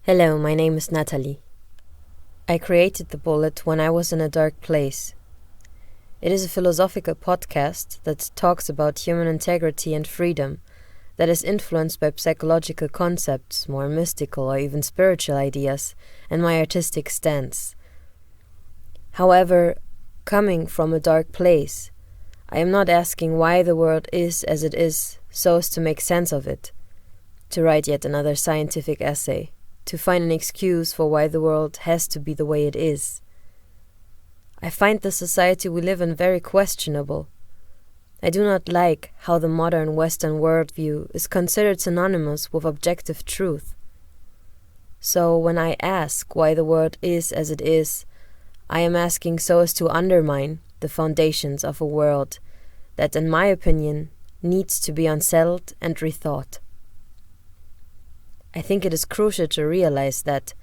Hello, my name is Natalie. I created the bullet when I was in a dark place. It is a philosophical podcast that talks about human integrity and freedom, that is influenced by psychological concepts, more mystical or even spiritual ideas, and my artistic stance. However, coming from a dark place, I am not asking why the world is as it is so as to make sense of it, to write yet another scientific essay, to find an excuse for why the world has to be the way it is. I find the society we live in very questionable. I do not like how the modern Western worldview is considered synonymous with objective truth. So when I ask why the world is as it is, I am asking so as to undermine the foundations of a world that, in my opinion, needs to be unsettled and rethought. I think it is crucial to realize that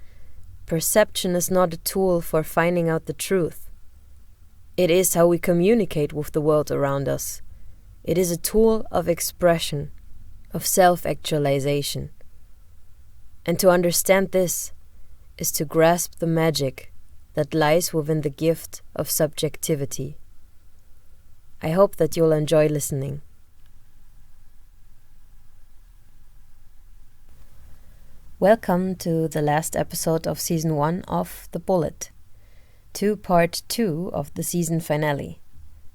perception is not a tool for finding out the truth. It is how we communicate with the world around us. It is a tool of expression, of self-actualization. And to understand this is to grasp the magic that lies within the gift of subjectivity. I hope that you'll enjoy listening. Welcome to the last episode of Season 1 of The Bullet, to Part 2 of the season finale,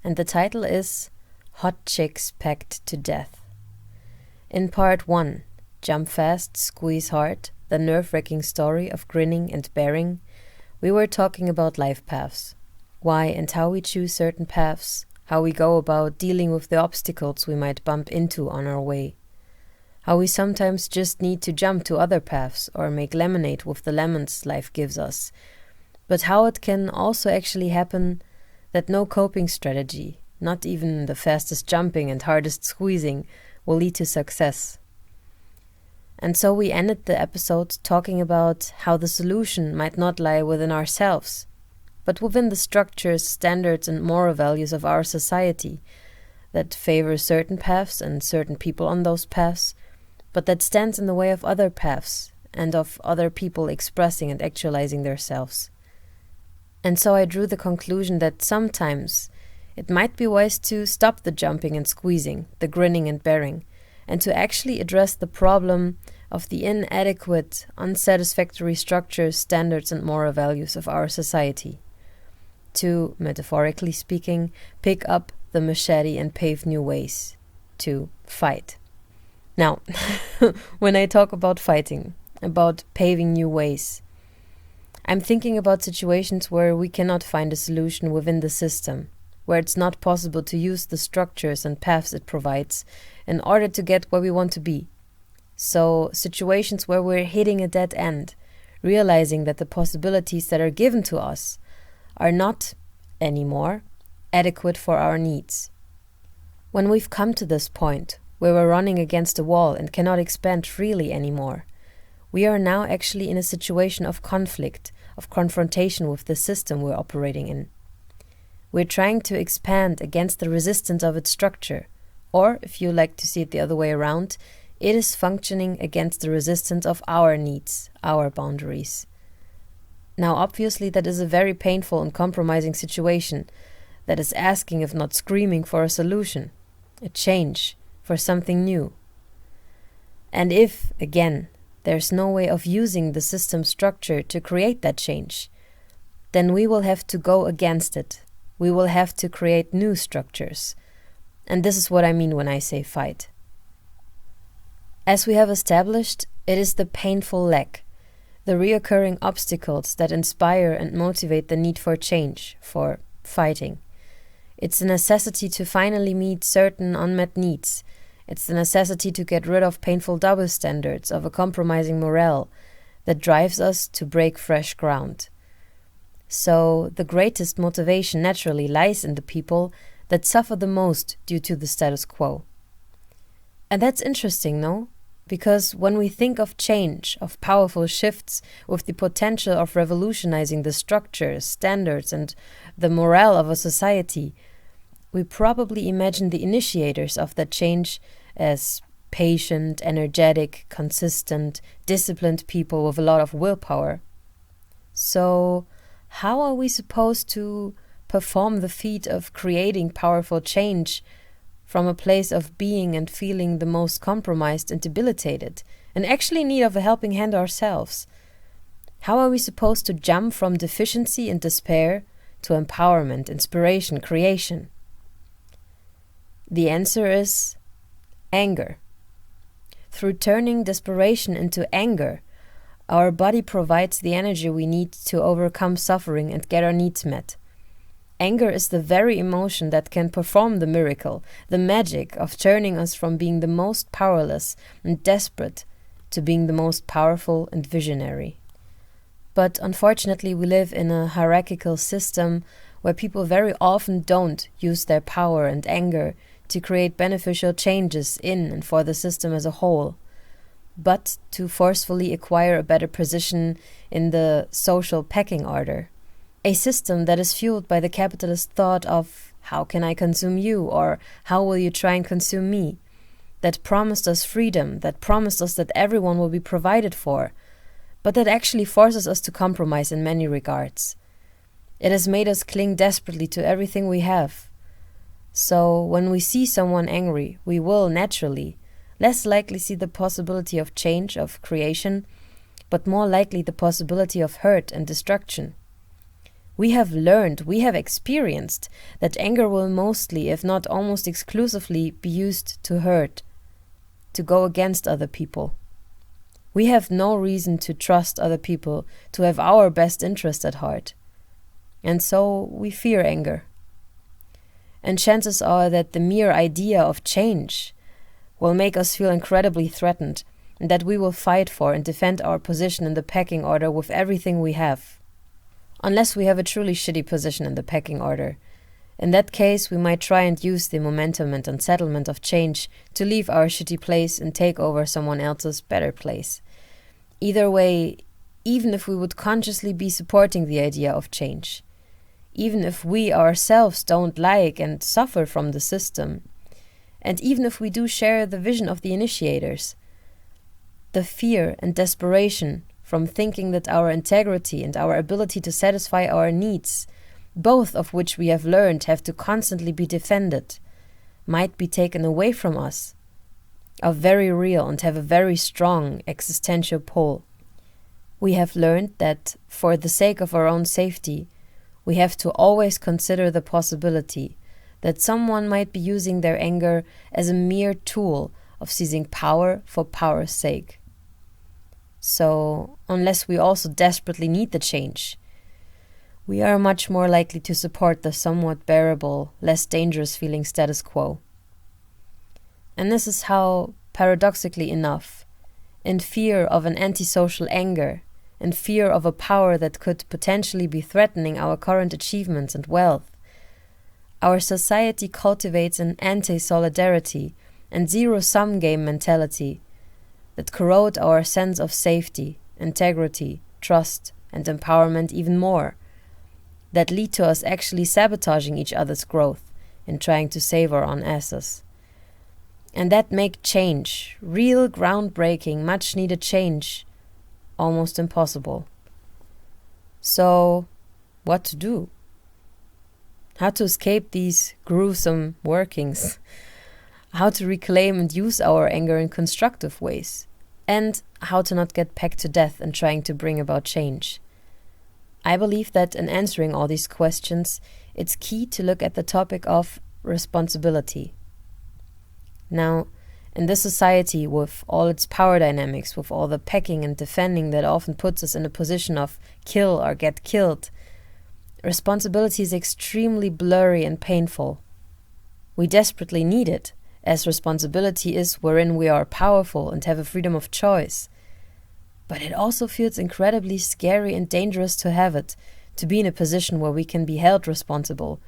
and the title is Hot Chicks Pecked to Death. In Part 1, Jump Fast, Squeeze Hard, the nerve-wracking story of grinning and bearing, we were talking about life paths, why and how we choose certain paths, how we go about dealing with the obstacles we might bump into on our way. How we sometimes just need to jump to other paths or make lemonade with the lemons life gives us, but how it can also actually happen that no coping strategy, not even the fastest jumping and hardest squeezing, will lead to success. And so we ended the episode talking about how the solution might not lie within ourselves, but within the structures, standards and moral values of our society that favor certain paths and certain people on those paths, but that stands in the way of other paths and of other people expressing and actualizing themselves. And so I drew the conclusion that sometimes it might be wise to stop the jumping and squeezing, the grinning and bearing, and to actually address the problem of the inadequate, unsatisfactory structures, standards and moral values of our society. To, metaphorically speaking, pick up the machete and pave new ways. To fight. Now, when I talk about fighting, about paving new ways, I'm thinking about situations where we cannot find a solution within the system, where it's not possible to use the structures and paths it provides in order to get where we want to be. So, situations where we're hitting a dead end, realizing that the possibilities that are given to us are not anymore adequate for our needs. When we've come to this point, where we're running against a wall and cannot expand freely anymore, we are now actually in a situation of conflict, of confrontation with the system we're operating in. We're trying to expand against the resistance of its structure, or, if you like to see it the other way around, it is functioning against the resistance of our needs, our boundaries. Now, obviously, that is a very painful and compromising situation that is asking, if not screaming, for a solution, a change, for something new. And if, again, there's no way of using the system structure to create that change, then we will have to go against it. We will have to create new structures. And this is what I mean when I say fight. As we have established, it is the painful lack, the reoccurring obstacles that inspire and motivate the need for change, for fighting. It's the necessity to finally meet certain unmet needs. It's the necessity to get rid of painful double standards of a compromising morale that drives us to break fresh ground. So the greatest motivation naturally lies in the people that suffer the most due to the status quo. And that's interesting, no? Because when we think of change, of powerful shifts with the potential of revolutionizing the structures, standards and the morale of a society, we probably imagine the initiators of that change as patient, energetic, consistent, disciplined people with a lot of willpower. So, how are we supposed to perform the feat of creating powerful change from a place of being and feeling the most compromised and debilitated, and actually in need of a helping hand ourselves? How are we supposed to jump from deficiency and despair to empowerment, inspiration, creation? The answer is anger. Through turning desperation into anger, our body provides the energy we need to overcome suffering and get our needs met. Anger is the very emotion that can perform the miracle, the magic of turning us from being the most powerless and desperate to being the most powerful and visionary. But unfortunately, we live in a hierarchical system where people very often don't use their power and anger to create beneficial changes in and for the system as a whole, but to forcefully acquire a better position in the social pecking order. A system that is fueled by the capitalist thought of, how can I consume you, or how will you try and consume me? That promised us freedom, that promised us that everyone will be provided for, but that actually forces us to compromise in many regards. It has made us cling desperately to everything we have. So when we see someone angry, we will naturally less likely see the possibility of change, of creation, but more likely the possibility of hurt and destruction. We have learned, we have experienced that anger will mostly, if not almost exclusively, be used to hurt, to go against other people. We have no reason to trust other people, to have our best interest at heart. And so we fear anger. And chances are that the mere idea of change will make us feel incredibly threatened, and that we will fight for and defend our position in the pecking order with everything we have. Unless we have a truly shitty position in the pecking order. In that case, we might try and use the momentum and unsettlement of change to leave our shitty place and take over someone else's better place. Either way, even if we would consciously be supporting the idea of change, even if we ourselves don't like and suffer from the system, and even if we do share the vision of the initiators, the fear and desperation from thinking that our integrity and our ability to satisfy our needs, both of which we have learned have to constantly be defended, might be taken away from us, are very real and have a very strong existential pull. We have learned that, for the sake of our own safety, we have to always consider the possibility that someone might be using their anger as a mere tool of seizing power for power's sake. So, unless we also desperately need the change, we are much more likely to support the somewhat bearable, less dangerous feeling status quo. And this is how, paradoxically enough, in fear of an antisocial anger, in fear of a power that could potentially be threatening our current achievements and wealth, our society cultivates an anti-solidarity and zero-sum game mentality that corrode our sense of safety, integrity, trust, and empowerment even more, that lead to us actually sabotaging each other's growth in trying to save our own asses. And that make change, real groundbreaking, much-needed change, almost impossible. So, what to do? How to escape these gruesome workings? How to reclaim and use our anger in constructive ways? And how to not get pecked to death in trying to bring about change? I believe that in answering all these questions, it's key to look at the topic of responsibility. Now, in this society, with all its power dynamics, with all the pecking and defending that often puts us in a position of kill or get killed, responsibility is extremely blurry and painful. We desperately need it, as responsibility is wherein we are powerful and have a freedom of choice. But it also feels incredibly scary and dangerous to have it, to be in a position where we can be held responsible,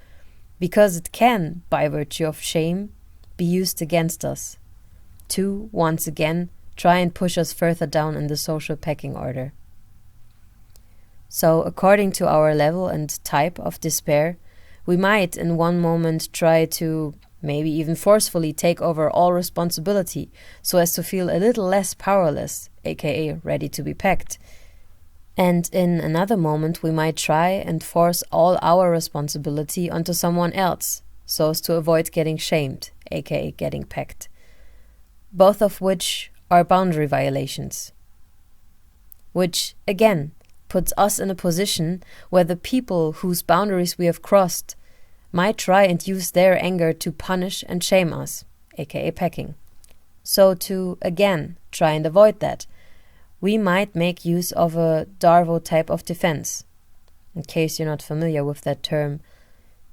because it can, by virtue of shame, be used against us, to, once again, try and push us further down in the social pecking order. So, according to our level and type of despair, we might in one moment try to maybe even forcefully take over all responsibility so as to feel a little less powerless, aka ready to be pecked. And in another moment we might try and force all our responsibility onto someone else so as to avoid getting shamed, aka getting pecked. Both of which are boundary violations. Which, again, puts us in a position where the people whose boundaries we have crossed might try and use their anger to punish and shame us, aka pecking. So to, again, try and avoid that, we might make use of a DARVO type of defense. In case you're not familiar with that term,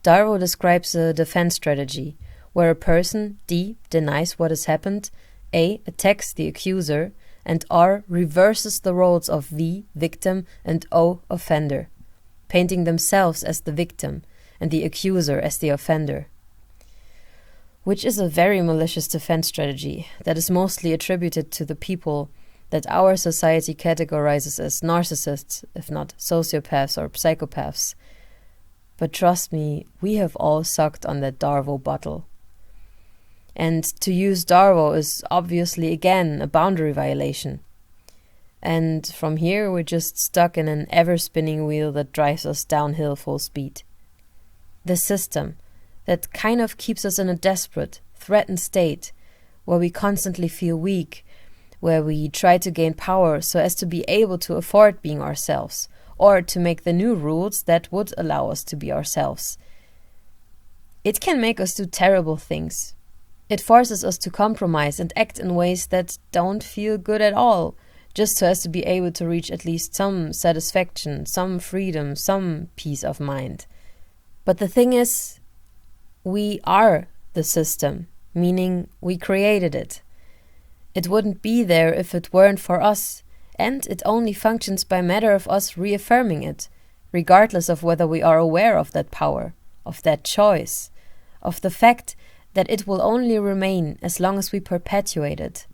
DARVO describes a defense strategy where a person, D, denies what has happened, A, attacks the accuser, and R, reverses the roles of V, victim, and O, offender, painting themselves as the victim and the accuser as the offender. Which is a very malicious defense strategy that is mostly attributed to the people that our society categorizes as narcissists, if not sociopaths or psychopaths. But trust me, we have all sucked on that DARVO-bottle. And to use DARVO is obviously again a boundary violation. And from here we're just stuck in an ever-spinning wheel that drives us downhill full speed. The system that kind of keeps us in a desperate, threatened state, where we constantly feel weak, where we try to gain power so as to be able to afford being ourselves, or to make the new rules that would allow us to be ourselves. It can make us do terrible things. It forces us to compromise and act in ways that don't feel good at all, just so as to be able to reach at least some satisfaction, some freedom, some peace of mind. But the thing is, we are the system, meaning we created it. It wouldn't be there if it weren't for us, and it only functions by matter of us reaffirming it, regardless of whether we are aware of that power, of that choice, of the fact that it will only remain as long as we perpetuate it.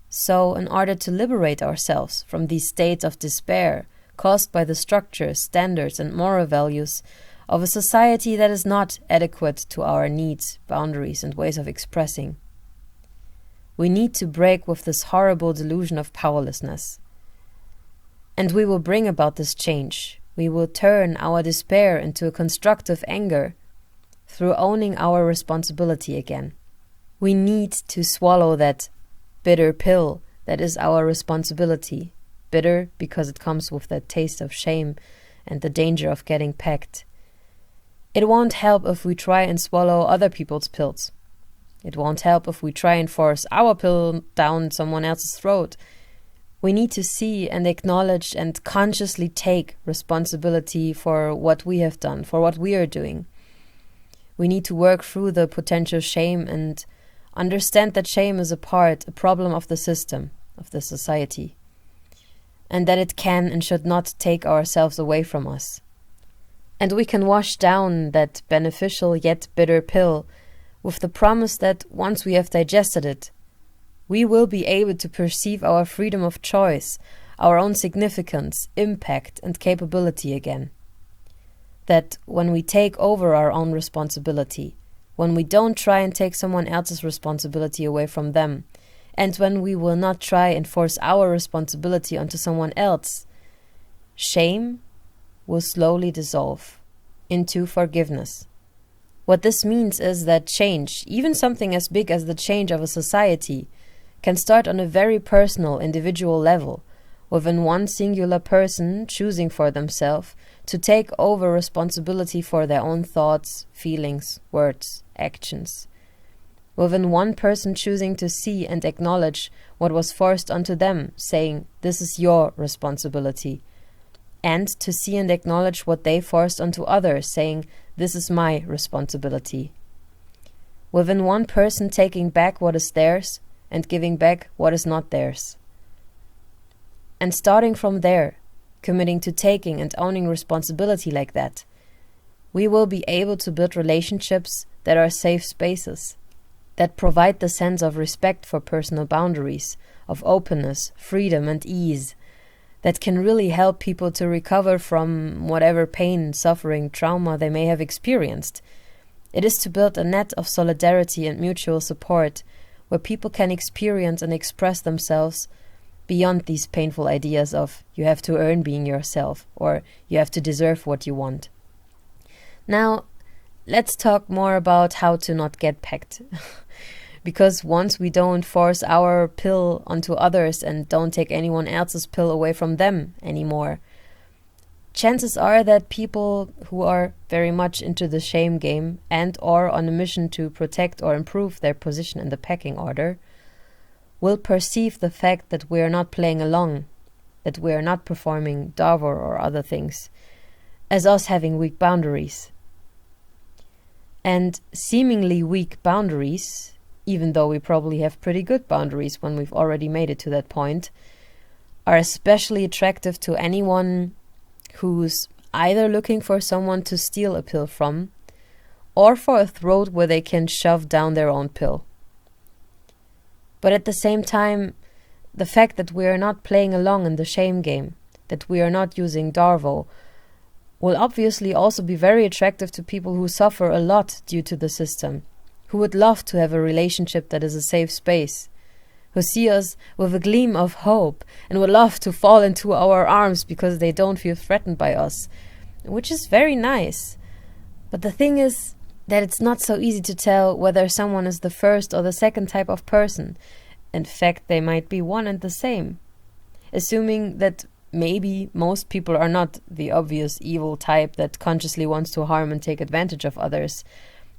So, in order to liberate ourselves from these states of despair caused by the structures, standards, and moral values of a society that is not adequate to our needs, boundaries, and ways of expressing, we need to break with this horrible delusion of powerlessness. And we will bring about this change. We will turn our despair into a constructive anger through owning our responsibility again. We need to swallow that bitter pill that is our responsibility. Bitter because it comes with that taste of shame and the danger of getting pecked. It won't help if we try and swallow other people's pills. It won't help if we try and force our pill down someone else's throat. We need to see and acknowledge and consciously take responsibility for what we have done, for what we are doing. We need to work through the potential shame and understand that shame is a problem of the system, of the society, and that it can and should not take ourselves away from us. And we can wash down that beneficial yet bitter pill with the promise that once we have digested it, we will be able to perceive our freedom of choice, our own significance, impact, and capability again. That when we take over our own responsibility, when we don't try and take someone else's responsibility away from them, and when we will not try and force our responsibility onto someone else, shame will slowly dissolve into forgiveness. What this means is that change, even something as big as the change of a society, can start on a very personal, individual level, within one singular person choosing for themselves to take over responsibility for their own thoughts, feelings, words, actions. Within one person choosing to see and acknowledge what was forced onto them, saying, "This is your responsibility," and to see and acknowledge what they forced onto others, saying, "This is my responsibility." Within one person taking back what is theirs and giving back what is not theirs. And starting from there, committing to taking and owning responsibility like that, we will be able to build relationships that are safe spaces, that provide the sense of respect for personal boundaries, of openness, freedom, and ease, that can really help people to recover from whatever pain, suffering, trauma they may have experienced, It is to build a net of solidarity and mutual support where people can experience and express themselves beyond these painful ideas of you have to earn being yourself or you have to deserve what you want. Now, let's talk more about how to not get pecked. Because once we don't force our pill onto others and don't take anyone else's pill away from them anymore, chances are that people who are very much into the shame game and or on a mission to protect or improve their position in the pecking order will perceive the fact that we are not playing along, that we are not performing DARVO or other things, as us having weak boundaries. And seemingly weak boundaries, even though we probably have pretty good boundaries when we've already made it to that point, are especially attractive to anyone who's either looking for someone to steal a pill from or for a throat where they can shove down their own pill. But at the same time, the fact that we are not playing along in the shame game, that we are not using DARVO, will obviously also be very attractive to people who suffer a lot due to the system, who would love to have a relationship that is a safe space, who see us with a gleam of hope and would love to fall into our arms because they don't feel threatened by us, which is very nice. But the thing is that it's not so easy to tell whether someone is the first or the second type of person. In fact, they might be one and the same. Assuming that maybe most people are not the obvious evil type that consciously wants to harm and take advantage of others.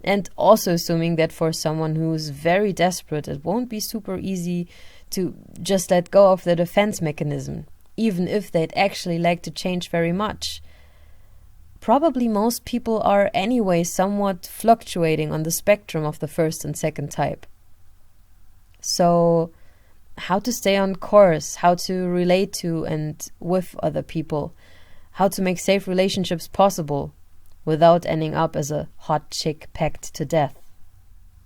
And also assuming that for someone who's very desperate, it won't be super easy to just let go of the defense mechanism, even if they'd actually like to change very much. Probably most people are anyway somewhat fluctuating on the spectrum of the first and second type. So, how to stay on course, how to relate to and with other people, how to make safe relationships possible without ending up as a hot chick pecked to death.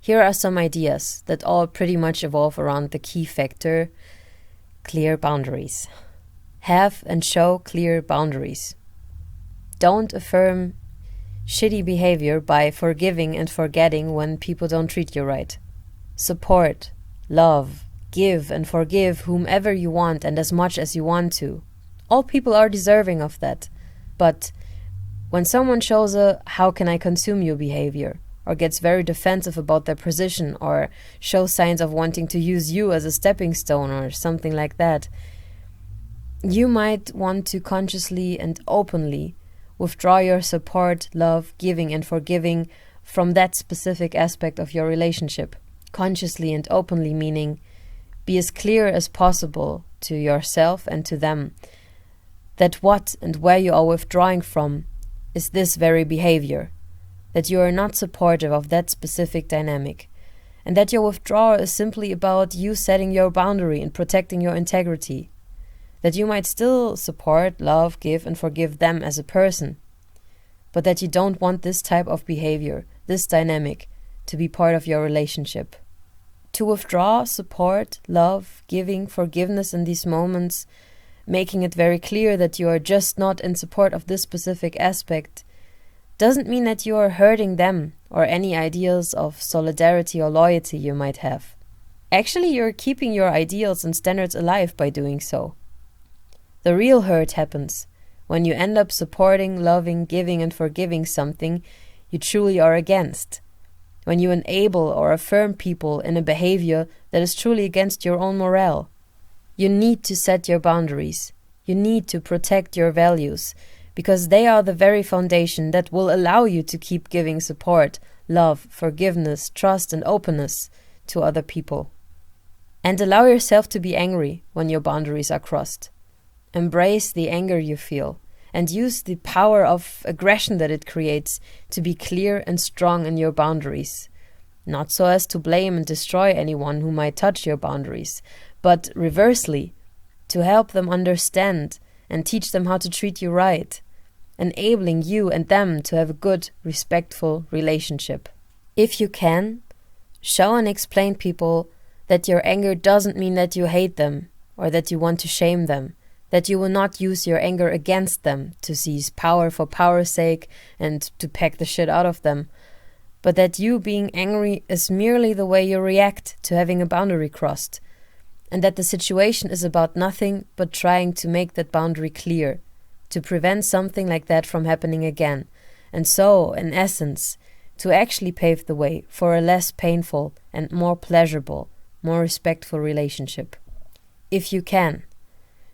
Here are some ideas that all pretty much evolve around the key factor: clear boundaries. Have and show clear boundaries. Don't affirm shitty behavior by forgiving and forgetting when people don't treat you right. Support, love, give and forgive whomever you want and as much as you want to. All people are deserving of that. But when someone shows a "how can I consume you" behavior, or gets very defensive about their position, or shows signs of wanting to use you as a stepping stone or something like that, you might want to consciously and openly withdraw your support, love, giving and forgiving from that specific aspect of your relationship. Consciously and openly meaning be as clear as possible to yourself and to them that what and where you are withdrawing from is this very behavior, that you are not supportive of that specific dynamic, and that your withdrawal is simply about you setting your boundary and protecting your integrity, that you might still support, love, give and forgive them as a person, but that you don't want this type of behavior, this dynamic, to be part of your relationship. To withdraw support, love, giving, forgiveness in these moments, making it very clear that you are just not in support of this specific aspect, doesn't mean that you are hurting them or any ideals of solidarity or loyalty you might have. Actually, you're keeping your ideals and standards alive by doing so. The real hurt happens when you end up supporting, loving, giving and forgiving something you truly are against. When you enable or affirm people in a behavior that is truly against your own morale. You need to set your boundaries. You need to protect your values, because they are the very foundation that will allow you to keep giving support, love, forgiveness, trust and openness to other people. And allow yourself to be angry when your boundaries are crossed. Embrace the anger you feel and use the power of aggression that it creates to be clear and strong in your boundaries. Not so as to blame and destroy anyone who might touch your boundaries, but reversely, to help them understand and teach them how to treat you right, enabling you and them to have a good, respectful relationship. If you can, show and explain people that your anger doesn't mean that you hate them or that you want to shame them, that you will not use your anger against them to seize power for power's sake and to peck the shit out of them, but that you being angry is merely the way you react to having a boundary crossed, and that the situation is about nothing but trying to make that boundary clear, to prevent something like that from happening again, and so, in essence, to actually pave the way for a less painful and more pleasurable, more respectful relationship. If you can,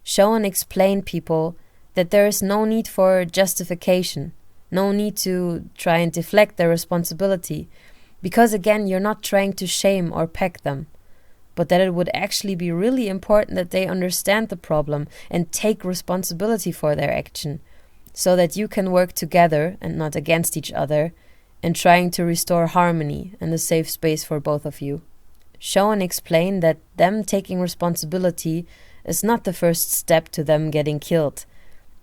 show and explain people that there is no need for justification, no need to try and deflect their responsibility, because again, you're not trying to shame or peck them, but that it would actually be really important that they understand the problem and take responsibility for their action, so that you can work together and not against each other in trying to restore harmony and a safe space for both of you. Show and explain that them taking responsibility is not the first step to them getting killed,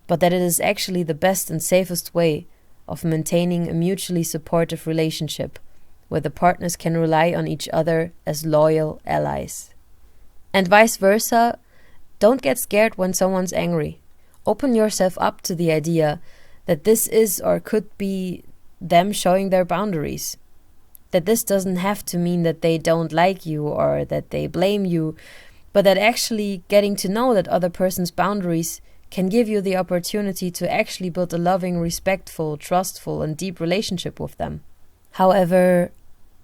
but that it is actually the best and safest way of maintaining a mutually supportive relationship where the partners can rely on each other as loyal allies. And vice versa, don't get scared when someone's angry. Open yourself up to the idea that this is or could be them showing their boundaries. That this doesn't have to mean that they don't like you or that they blame you, but that actually getting to know that other person's boundaries can give you the opportunity to actually build a loving, respectful, trustful, and deep relationship with them. However,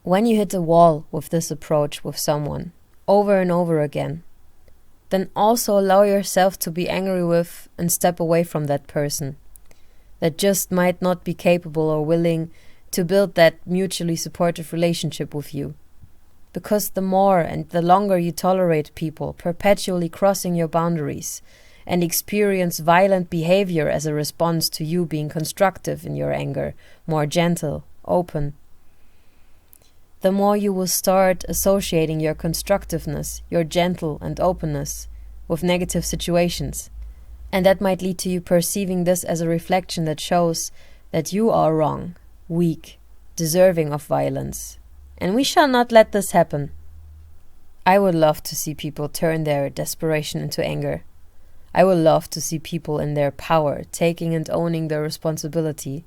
when you hit a wall with this approach with someone, over and over again, then also allow yourself to be angry with and step away from that person that just might not be capable or willing to build that mutually supportive relationship with you. Because the more and the longer you tolerate people perpetually crossing your boundaries and experience violent behavior as a response to you being constructive in your anger, more gentle, open, the more you will start associating your constructiveness, your gentle and openness with negative situations. And that might lead to you perceiving this as a reflection that shows that you are wrong, weak, deserving of violence. And we shall not let this happen. I would love to see people turn their desperation into anger. I would love to see people in their power taking and owning their responsibility.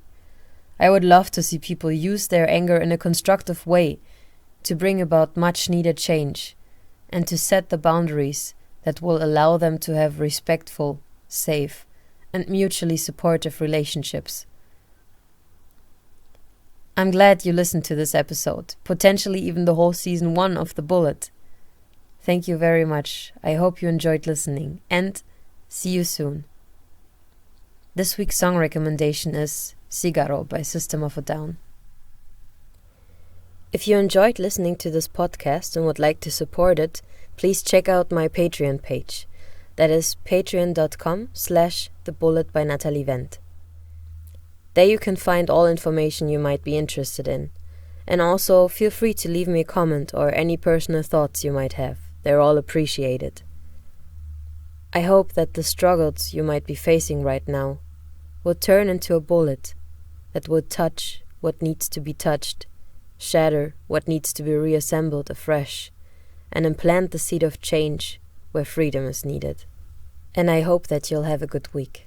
I would love to see people use their anger in a constructive way to bring about much needed change and to set the boundaries that will allow them to have respectful, safe, and mutually supportive relationships. I'm glad you listened to this episode, potentially even the whole season 1 of The Bullet. Thank you very much. I hope you enjoyed listening, and see you soon. This week's song recommendation is Cigaro by System of a Down. If you enjoyed listening to this podcast and would like to support it, please check out my Patreon page. That is patreon.com/thebullet by Natalie Wendt. There you can find all information you might be interested in. And also feel free to leave me a comment or any personal thoughts you might have. They're all appreciated. I hope that the struggles you might be facing right now would turn into a bullet that would touch what needs to be touched, shatter what needs to be reassembled afresh, and implant the seed of change where freedom is needed. And I hope that you'll have a good week.